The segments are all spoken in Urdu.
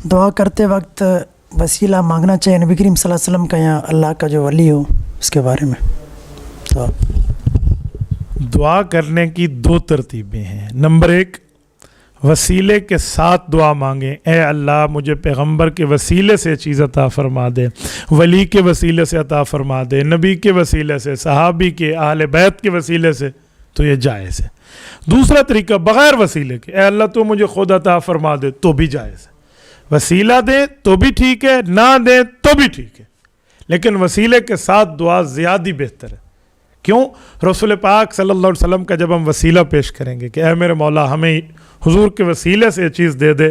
دعا کرتے وقت وسیلہ مانگنا چاہیے نبی کریم صلی اللہ علیہ وسلم کا یا اللہ کا جو ولی ہو اس کے بارے میں؟ تو دعا کرنے کی دو ترتیبیں ہیں. نمبر ایک، وسیلے کے ساتھ دعا مانگیں، اے اللہ مجھے پیغمبر کے وسیلے سے چیز عطا فرما دے، ولی کے وسیلے سے عطا فرما دے، نبی کے وسیلے سے، صحابی کے، اہل بیت کے وسیلے سے، تو یہ جائز ہے. دوسرا طریقہ بغیر وسیلے کے، اے اللہ تو مجھے خود عطا فرما دے، تو بھی جائز ہے. وسیلہ دیں تو بھی ٹھیک ہے، نہ دیں تو بھی ٹھیک ہے، لیکن وسیلے کے ساتھ دعا زیادہ بہتر ہے. کیوں؟ رسول پاک صلی اللہ علیہ وسلم کا جب ہم وسیلہ پیش کریں گے کہ اے میرے مولا ہمیں حضور کے وسیلے سے یہ چیز دے دے،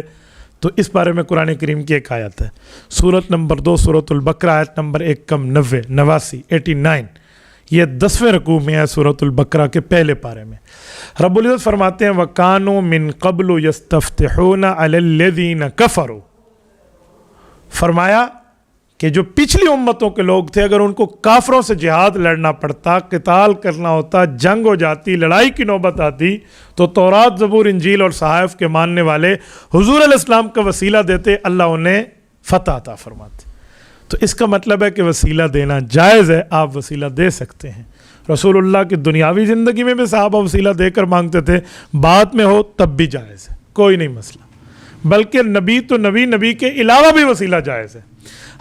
تو اس بارے میں قرآن کریم کی ایک آیت ہے، سورت نمبر 2 سورۃ البقرہ، آیت نمبر 89 یہ 10ویں رکوع میں ہے سورۃ البقرہ کے پہلے پارے میں. رب العزت فرماتے ہیں وَكَانُوا مِن قَبْلُ يَسْتَفْتِحُونَ عَلَى الَّذِينَ كَفَرُوا. فرمایا کہ جو پچھلی امتوں کے لوگ تھے، اگر ان کو کافروں سے جہاد لڑنا پڑتا، قتال کرنا ہوتا، جنگ ہو جاتی، لڑائی کی نوبت آتی، تو تورات، زبور، انجیل اور صحائف کے ماننے والے حضور علیہ السلام کا وسیلہ دیتے، اللہ انہیں فتح عطا فرماتے. تو اس کا مطلب ہے کہ وسیلہ دینا جائز ہے، آپ وسیلہ دے سکتے ہیں. رسول اللہ کی دنیاوی زندگی میں بھی صحابہ وسیلہ دے کر مانگتے تھے، بعد میں ہو تب بھی جائز ہے، کوئی نہیں مسئلہ. بلکہ نبی تو نبی کے علاوہ بھی وسیلہ جائز ہے.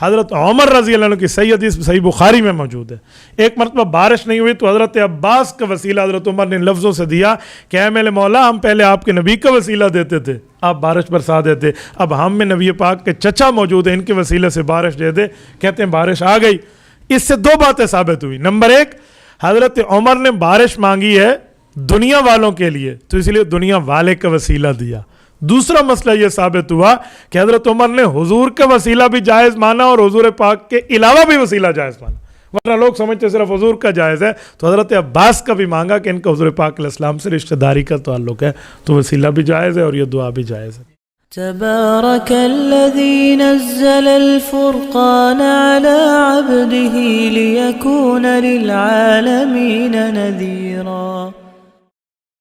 حضرت عمر رضی اللہ عنہ کی صحیح حدیث صحیح بخاری میں موجود ہے، ایک مرتبہ بارش نہیں ہوئی تو حضرت عباس کا وسیلہ حضرت عمر نے لفظوں سے دیا کہ اے میرے مولا ہم پہلے آپ کے نبی کا وسیلہ دیتے تھے، آپ بارش برسا دیتے، اب ہم میں نبی پاک کے چچا موجود ہیں، ان کے وسیلے سے بارش دے دے. کہتے ہیں بارش آ گئی. اس سے دو باتیں ثابت ہوئی. نمبر ایک، حضرت عمر نے بارش مانگی ہے دنیا والوں کے لیے، تو اس لیے دنیا والے کا وسیلہ دیا. دوسرا مسئلہ یہ ثابت ہوا کہ حضرت عمر نے حضور کا وسیلہ بھی جائز مانا اور حضور پاک کے علاوہ بھی وسیلہ جائز مانا. ورنہ لوگ سمجھتے صرف حضور کا جائز ہے، تو حضرت عباس کا بھی مانگا کہ ان کا حضور پاک علیہ السلام سے رشتہ داری کا تعلق ہے، تو وسیلہ بھی جائز ہے اور یہ دعا بھی جائز ہے. تبارك الذي نزل الفرقان على عبده ليكون للعالمين نذيرا.